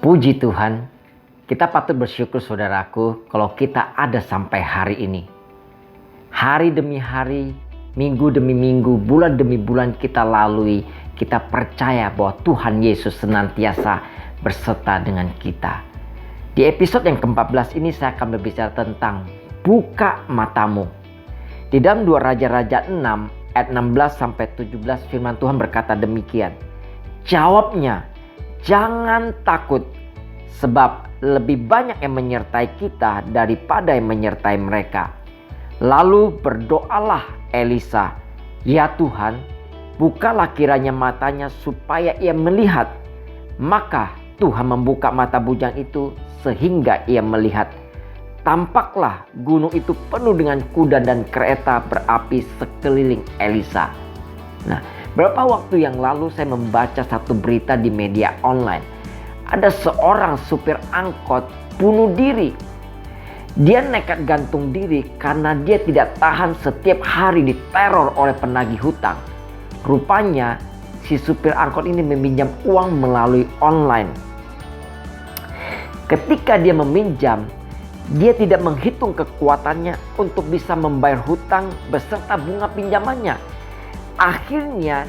Puji Tuhan, kita patut bersyukur saudaraku kalau kita ada sampai hari ini. Hari demi hari, minggu demi minggu, bulan demi bulan kita lalui, kita percaya bahwa Tuhan Yesus senantiasa berserta dengan kita. Di episode yang ke-14 ini saya akan berbicara tentang buka matamu. Di dalam 2 Raja-Raja 6 ayat 16-17 firman Tuhan berkata demikian. Jawabnya, jangan takut, sebab lebih banyak yang menyertai kita daripada yang menyertai mereka. Lalu berdoalah Elisa, ya Tuhan, bukalah kiranya matanya supaya ia melihat. Maka Tuhan membuka mata bujang itu sehingga ia melihat. Tampaklah gunung itu penuh dengan kuda dan kereta berapi sekeliling Elisa. Nah, beberapa waktu yang lalu saya membaca satu berita di media online. Ada seorang supir angkot bunuh diri. Dia nekat gantung diri karena dia tidak tahan setiap hari diteror oleh penagih hutang. Rupanya si supir angkot ini meminjam uang melalui online. Ketika dia meminjam, dia tidak menghitung kekuatannya untuk bisa membayar hutang beserta bunga pinjamannya. Akhirnya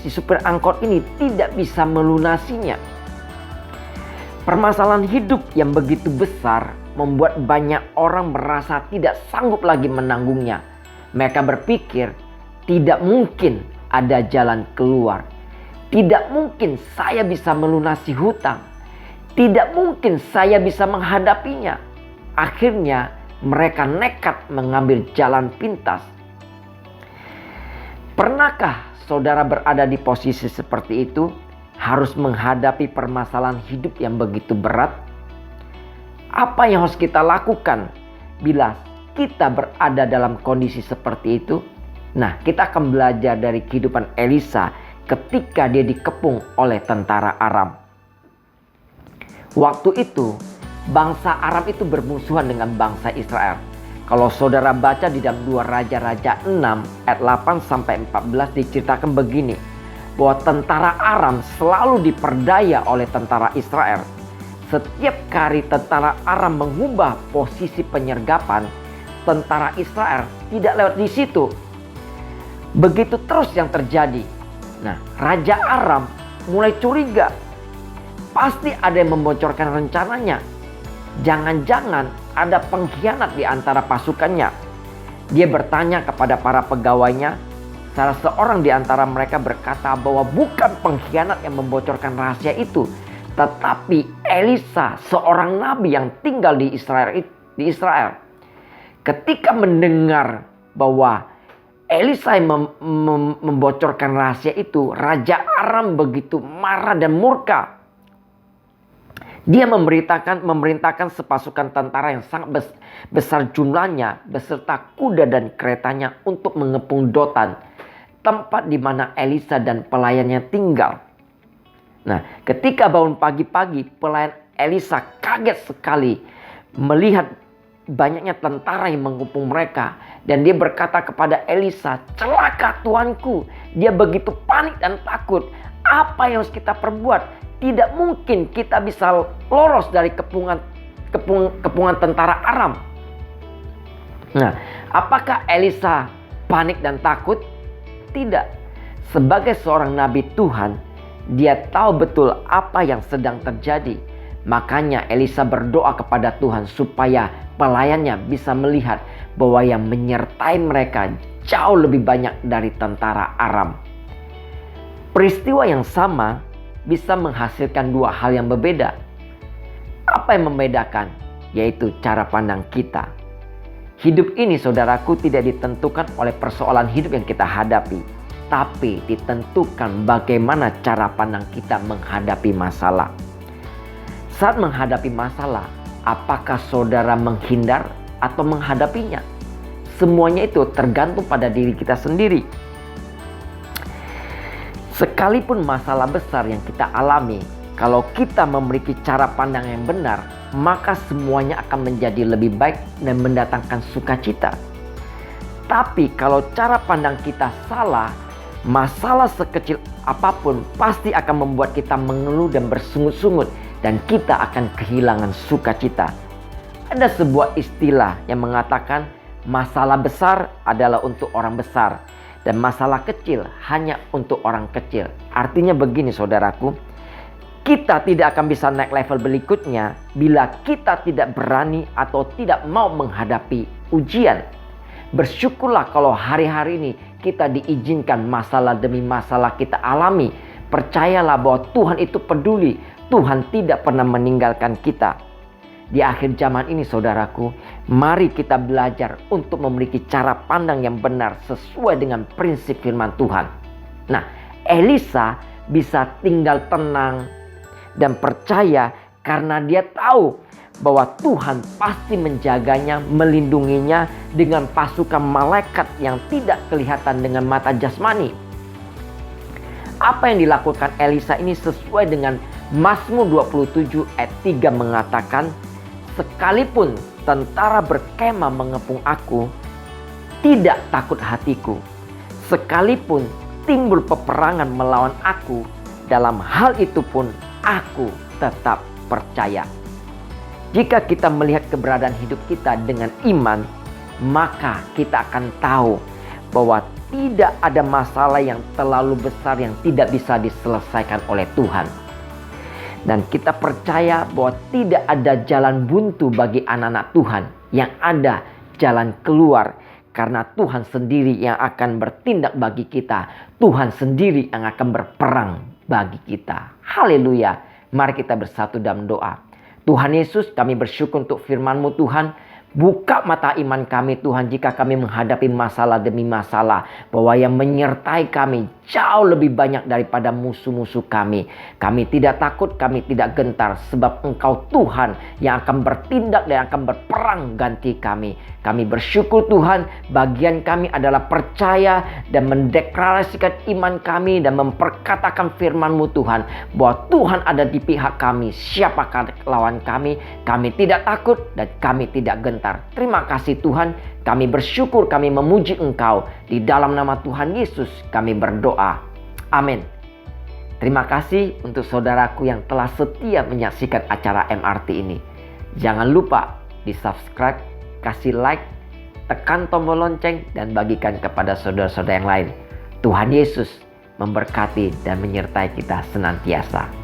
si supir angkot ini tidak bisa melunasinya. Permasalahan hidup yang begitu besar membuat banyak orang merasa tidak sanggup lagi menanggungnya. Mereka berpikir tidak mungkin ada jalan keluar. Tidak mungkin saya bisa melunasi hutang. Tidak mungkin saya bisa menghadapinya. Akhirnya mereka nekat mengambil jalan pintas. Pernahkah saudara berada di posisi seperti itu? Harus menghadapi permasalahan hidup yang begitu berat? Apa yang harus kita lakukan bila kita berada dalam kondisi seperti itu? Nah, kita akan belajar dari kehidupan Elisa ketika dia dikepung oleh tentara Aram. Waktu itu, bangsa Aram itu bermusuhan dengan bangsa Israel. Kalau saudara baca di dalam 2 Raja-Raja 6 ayat 8-14 diceritakan begini. Bahwa tentara Aram selalu diperdaya oleh tentara Israel. Setiap kali tentara Aram mengubah posisi penyergapan, tentara Israel tidak lewat di situ. Begitu terus yang terjadi. Nah, Raja Aram mulai curiga. Pasti ada yang membocorkan rencananya. Jangan-jangan ada pengkhianat di antara pasukannya. Dia bertanya kepada para pegawainya. Salah seorang di antara mereka berkata bahwa bukan pengkhianat yang membocorkan rahasia itu, tetapi Elisa, seorang nabi yang tinggal di Israel. Ketika mendengar bahwa Elisa yang membocorkan rahasia itu, Raja Aram begitu marah dan murka. Dia memerintahkan sepasukan tentara yang sangat besar jumlahnya beserta kuda dan keretanya untuk mengepung Dotan, tempat di mana Elisa dan pelayannya tinggal. Nah, ketika bangun pagi-pagi, pelayan Elisa kaget sekali melihat banyaknya tentara yang mengepung mereka. Dan dia berkata kepada Elisa, celaka tuanku. Dia begitu panik dan takut. Apa yang harus kita perbuat? Tidak mungkin kita bisa lolos dari kepungan tentara Aram. Nah, apakah Elisa panik dan takut? Tidak. Sebagai seorang nabi Tuhan, dia tahu betul apa yang sedang terjadi. Makanya Elisa berdoa kepada Tuhan supaya pelayannya bisa melihat bahwa yang menyertai mereka jauh lebih banyak dari tentara Aram. Peristiwa yang sama bisa menghasilkan dua hal yang berbeda. Apa yang membedakan? Yaitu cara pandang kita. Hidup ini saudaraku tidak ditentukan oleh persoalan hidup yang kita hadapi, tapi ditentukan bagaimana cara pandang kita menghadapi masalah. Saat menghadapi masalah, apakah saudara menghindar atau menghadapinya? Semuanya itu tergantung pada diri kita sendiri. Sekalipun masalah besar yang kita alami, kalau kita memiliki cara pandang yang benar, maka semuanya akan menjadi lebih baik dan mendatangkan sukacita. Tapi kalau cara pandang kita salah, masalah sekecil apapun pasti akan membuat kita mengeluh dan bersungut-sungut. dan kita akan kehilangan sukacita. Ada sebuah istilah yang mengatakan masalah besar adalah untuk orang besar dan masalah kecil hanya untuk orang kecil. Artinya begini saudaraku, kita tidak akan bisa naik level berikutnya bila kita tidak berani atau tidak mau menghadapi ujian. Bersyukurlah kalau hari-hari ini kita diizinkan masalah demi masalah kita alami. Percayalah bahwa Tuhan itu peduli. Tuhan tidak pernah meninggalkan kita. Di akhir zaman ini saudaraku, mari kita belajar untuk memiliki cara pandang yang benar sesuai dengan prinsip firman Tuhan. Nah, Elisa bisa tinggal tenang dan percaya karena dia tahu bahwa Tuhan pasti menjaganya, melindunginya dengan pasukan malaikat yang tidak kelihatan dengan mata jasmani. Apa yang dilakukan Elisa ini sesuai dengan Mazmur 27 ayat 3 mengatakan, sekalipun tentara berkemah mengepung aku, tidak takut hatiku. Sekalipun timbul peperangan melawan aku, dalam hal itu pun aku tetap percaya. Jika kita melihat keberadaan hidup kita dengan iman, maka kita akan tahu bahwa tidak ada masalah yang terlalu besar yang tidak bisa diselesaikan oleh Tuhan. Dan kita percaya bahwa tidak ada jalan buntu bagi anak-anak Tuhan. Yang ada jalan keluar. Karena Tuhan sendiri yang akan bertindak bagi kita. Tuhan sendiri yang akan berperang bagi kita. Haleluya. Mari kita bersatu dalam doa. Tuhan Yesus, kami bersyukur untuk firman-Mu Tuhan. Buka mata iman kami Tuhan jika kami menghadapi masalah demi masalah. Bahwa yang menyertai kami jauh lebih banyak daripada musuh-musuh kami. Kami tidak takut, kami tidak gentar. Sebab Engkau Tuhan yang akan bertindak dan akan berperang ganti kami. Kami bersyukur Tuhan, bagian kami adalah percaya dan mendeklarasikan iman kami dan memperkatakan firman-Mu Tuhan. Bahwa Tuhan ada di pihak kami. Siapakah lawan kami? Kami tidak takut dan kami tidak gentar. Terima kasih Tuhan, kami bersyukur, kami memuji Engkau. Di dalam nama Tuhan Yesus kami berdoa. Amin. Terima kasih untuk saudaraku yang telah setia menyaksikan acara MRT ini. Jangan lupa di subscribe, kasih like, tekan tombol lonceng dan bagikan kepada saudara-saudara yang lain. Tuhan Yesus memberkati dan menyertai kita senantiasa.